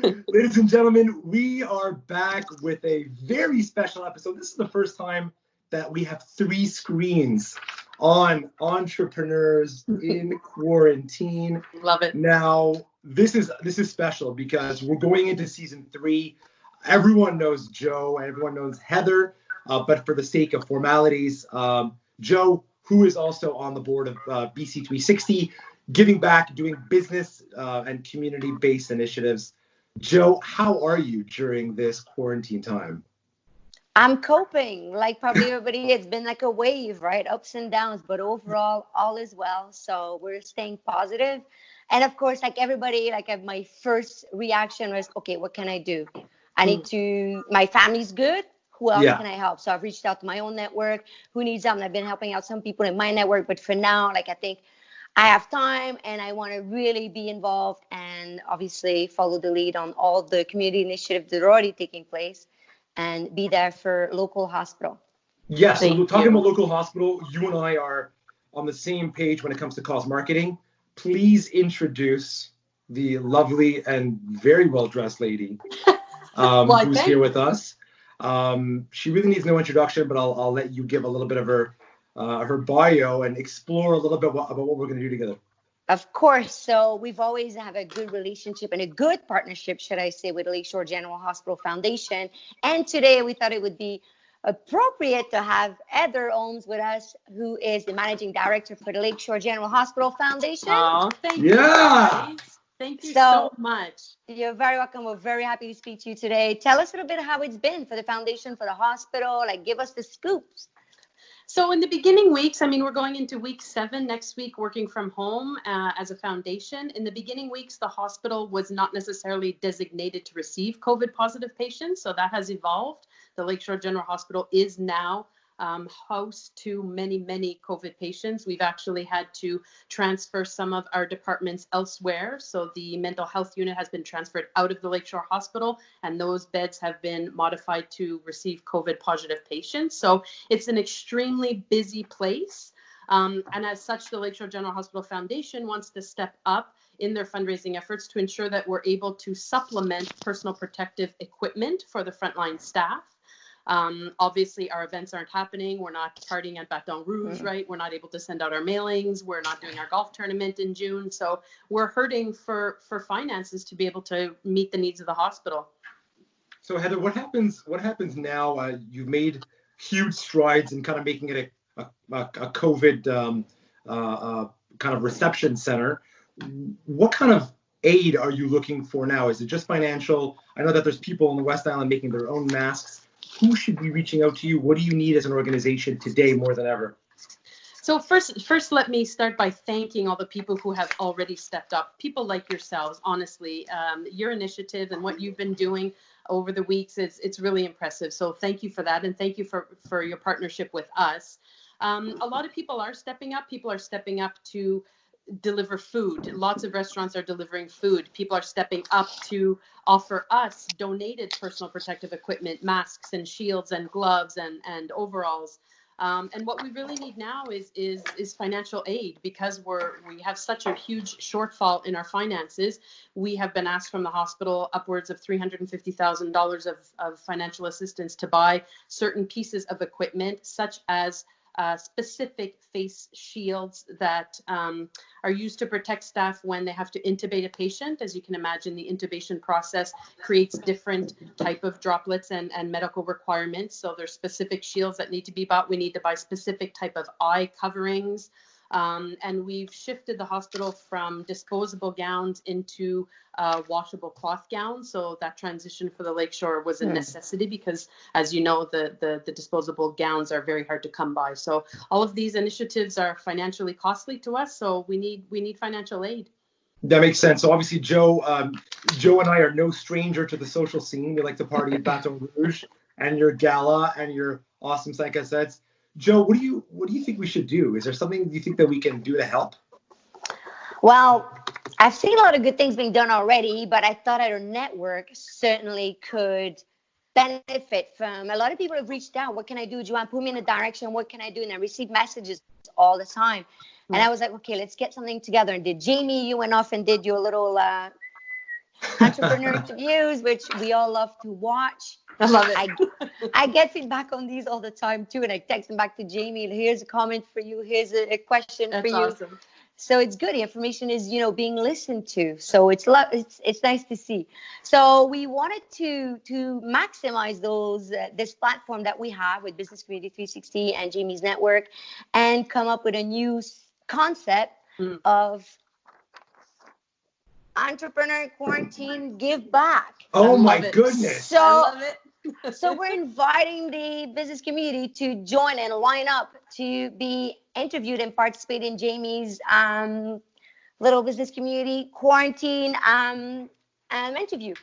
Ladies and gentlemen, we are back with a very special episode. This is the first time that we have 3 screens on entrepreneurs in quarantine. Love it. Now, this is special because we're going into season 3. Everyone knows Joe, everyone knows Heather, but for the sake of formalities, Joe, who is also on the board of BC 360, giving back, doing business and community-based initiatives. Joe, how are you during this quarantine time? I'm coping, like probably everybody. It's been like a wave, right? Ups and downs, but overall, all is well. So we're staying positive. And of course, like everybody, my first reaction was, okay, what can I do? I need to, my family's good. Who else can I help? So I've reached out to my own network. Who needs help? And I've been helping out some people in my network. But for now, I think I have time and I want to really be involved and obviously follow the lead on all the community initiatives that are already taking place and be there for local hospital. Yes, so we're talking about local hospital. You and I are on the same page when it comes to cause marketing. Please introduce the lovely and very well-dressed lady who's here with us. She really needs no introduction, but I'll let you give a little bit of her bio and explore a little bit about what we're going to do together. Of course. So we've always had a good relationship and a good partnership, should I say, with Lakeshore General Hospital Foundation. And today we thought it would be appropriate to have Heather Holmes with us, who is the managing director for the Lakeshore General Hospital Foundation. Oh, thank you. Guys. Thank you so much. You're very welcome. We're very happy to speak to you today. Tell us a little bit how it's been for the foundation, for the hospital. Give us the scoops. So in the beginning weeks, we're going into week 7 next week, working from home as a foundation. In the beginning weeks, the hospital was not necessarily designated to receive COVID positive patients. So that has evolved. The Lakeshore General Hospital is now host to many COVID patients. We've actually had to transfer some of our departments elsewhere. So the mental health unit has been transferred out of the Lakeshore Hospital, and those beds have been modified to receive COVID positive patients. So it's an extremely busy place. And as such, the Lakeshore General Hospital Foundation wants to step up in their fundraising efforts to ensure that we're able to supplement personal protective equipment for the frontline staff. Obviously, our events aren't happening. We're not partying at Baton Rouge, right? We're not able to send out our mailings. We're not doing our golf tournament in June. So we're hurting for finances to be able to meet the needs of the hospital. So Heather, what happens now? You've made huge strides in kind of making it a COVID kind of reception center. What kind of aid are you looking for now? Is it just financial? I know that there's people in the West Island making their own masks. Who should be reaching out to you? What do you need as an organization today more than ever? So first, let me start by thanking all the people who have already stepped up. People like yourselves, honestly, your initiative and what you've been doing over the weeks, it's really impressive. So thank you for that. And thank you for your partnership with us. A lot of people are stepping up. People are stepping up to deliver food. Lots of restaurants are delivering food. People are stepping up to offer us donated personal protective equipment, masks and shields and gloves and overalls. And what we really need now is financial aid, because we have such a huge shortfall in our finances. We have been asked from the hospital upwards of $350,000 of financial assistance to buy certain pieces of equipment, such as specific face shields that are used to protect staff when they have to intubate a patient. As you can imagine, the intubation process creates different type of droplets and medical requirements. So there's specific shields that need to be bought. We need to buy specific type of eye coverings. And we've shifted the hospital from disposable gowns into washable cloth gowns. So that transition for the Lakeshore was a necessity because, as you know, the disposable gowns are very hard to come by. So all of these initiatives are financially costly to us. So we need financial aid. That makes sense. So obviously, Joe and I are no stranger to the social scene. We like to party at Baton Rouge and your gala and your awesome psych sets. Joe, what do you think we should do? Is there something you think that we can do to help? Well, I've seen a lot of good things being done already, but I thought our network certainly could benefit from. A lot of people have reached out. What can I do? Do you want to put me in a direction? What can I do? And I receive messages all the time. And I was like, okay, let's get something together. And did Jamie, you went off and did your little entrepreneur interviews, which we all love to watch. I love it. I get feedback on these all the time too, and I text them back to Jamie. Here's a comment for you. Here's a question for you. That's awesome. So it's good. The information is, being listened to. So it's nice to see. So we wanted to maximize this platform that we have with Business Community 360 and Jamie's network, and come up with a new concept of entrepreneur quarantine give back. Oh my goodness. So, I love it. So we're inviting the business community to join and line up to be interviewed and participate in Jamie's little business community quarantine interview.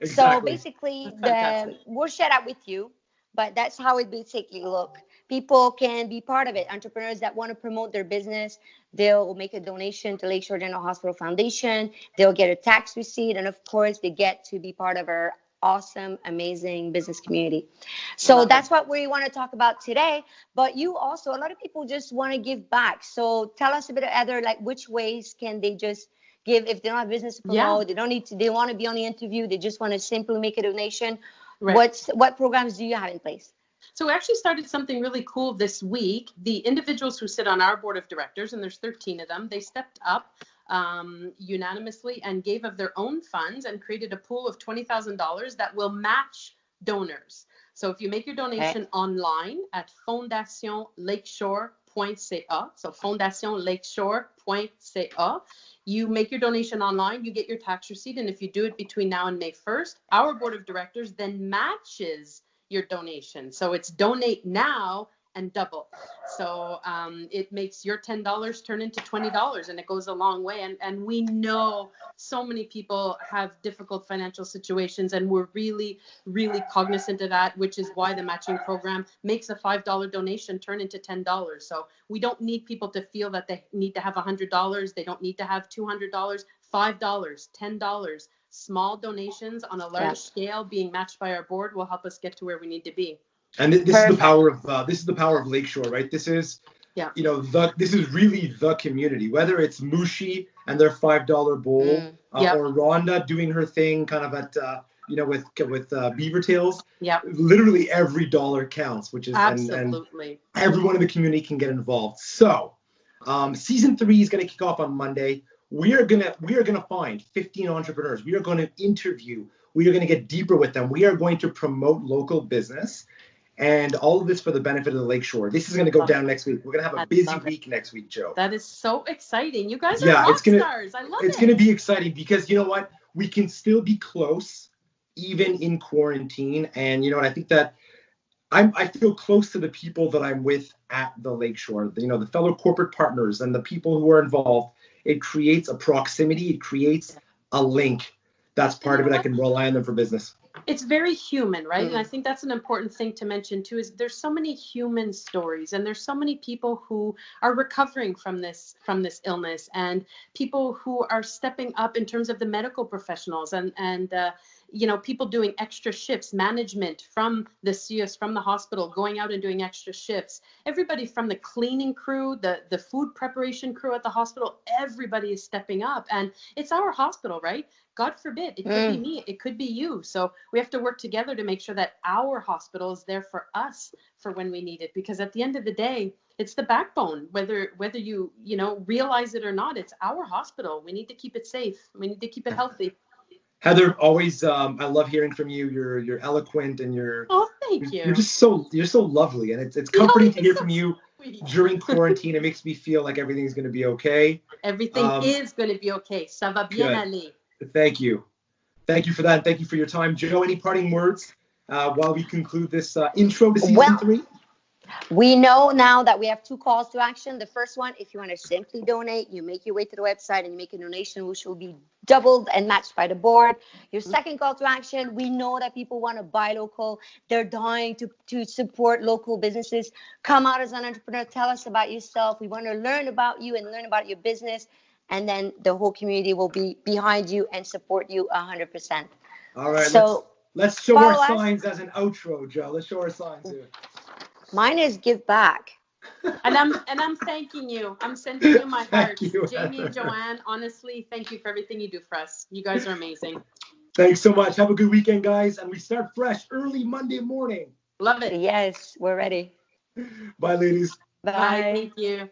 Exactly. So basically, Fantastic. we'll share that with you, but that's how it basically look. People can be part of it. Entrepreneurs that want to promote their business, they'll make a donation to Lakeshore General Hospital Foundation. They'll get a tax receipt, and of course, they get to be part of our awesome, amazing business community. So that's what we want to talk about today. But you also, a lot of people just want to give back. So tell us a bit of other, like, which ways can they just give if they don't have business to promote? They don't need to. They want to be on the interview. They just want to simply make a donation. Right. What programs do you have in place? So we actually started something really cool this week. The individuals who sit on our board of directors, and there's 13 of them, they stepped up unanimously and gave of their own funds and created a pool of $20,000 that will match donors. So if you make your donation online at fondationlakeshore.ca, so fondationlakeshore.ca, you make your donation online, you get your tax receipt, and if you do it between now and May 1st, our board of directors then matches your donation. So it's donate now and double. So it makes your $10 turn into $20, and it goes a long way. And we know so many people have difficult financial situations, and we're really, really cognizant of that, which is why the matching program makes a $5 donation turn into $10. So we don't need people to feel that they need to have $100. They don't need to have $200, $5, $10. Small donations on a large scale being matched by our board will help us get to where we need to be. And this is the power of Lakeshore, right? This is this is really the community. Whether it's Mushi and their $5 bowl, or Rhonda doing her thing, kind of at with Beaver Tails. Yeah. Literally every dollar counts, which is absolutely. And everyone in the community can get involved. So, season 3 is going to kick off on Monday. We are gonna find 15 entrepreneurs. We are going to interview. We are going to get deeper with them. We are going to promote local business, and all of this for the benefit of the Lakeshore. This is going to go down next week. We're going to have a busy week next week, Joe. That is so exciting. You guys are rock stars. I love it. It's going to be exciting because you know what? We can still be close even in quarantine, and you know what? I think that I feel close to the people that I'm with at the Lakeshore. The fellow corporate partners and the people who are involved. It creates a proximity. It creates a link. That's part of it. I can rely on them for business. It's very human, right? And I think that's an important thing to mention too, is there's so many human stories, and there's so many people who are recovering from this illness, and people who are stepping up in terms of the medical professionals and people doing extra shifts, management from the CIUS, from the hospital, going out and doing extra shifts. Everybody from the cleaning crew, the food preparation crew at the hospital, everybody is stepping up. And it's our hospital, right? God forbid, it could be me, it could be you. So we have to work together to make sure that our hospital is there for us for when we need it. Because at the end of the day, it's the backbone, whether you realize it or not. It's our hospital. We need to keep it safe. We need to keep it healthy. Heather, always, I love hearing from you. You're eloquent, and thank you. You're so lovely, and it's comforting to hear from you during quarantine. It makes me feel like everything's going to be okay. Everything is going to be okay. Ça va bien aller. Thank you for that. And thank you for your time, Joe. Any parting words while we conclude this intro to season 3? We know now that we have 2 calls to action. The first one, if you want to simply donate, you make your way to the website and you make a donation, which will be doubled and matched by the board. Your second call to action, we know that people want to buy local. They're dying to support local businesses. Come out as an entrepreneur. Tell us about yourself. We want to learn about you and learn about your business. And then the whole community will be behind you and support you 100%. All right. So let's show our signs as an outro, Joe. Let's show our signs here. Mine is give back. And I'm thanking you. I'm sending you my heart. Thank you, Jamie and Heather. Joanne, honestly, thank you for everything you do for us. You guys are amazing. Thanks so much. Have a good weekend, guys. And we start fresh early Monday morning. Love it. Yes, we're ready. Bye, ladies. Bye. Bye. Thank you.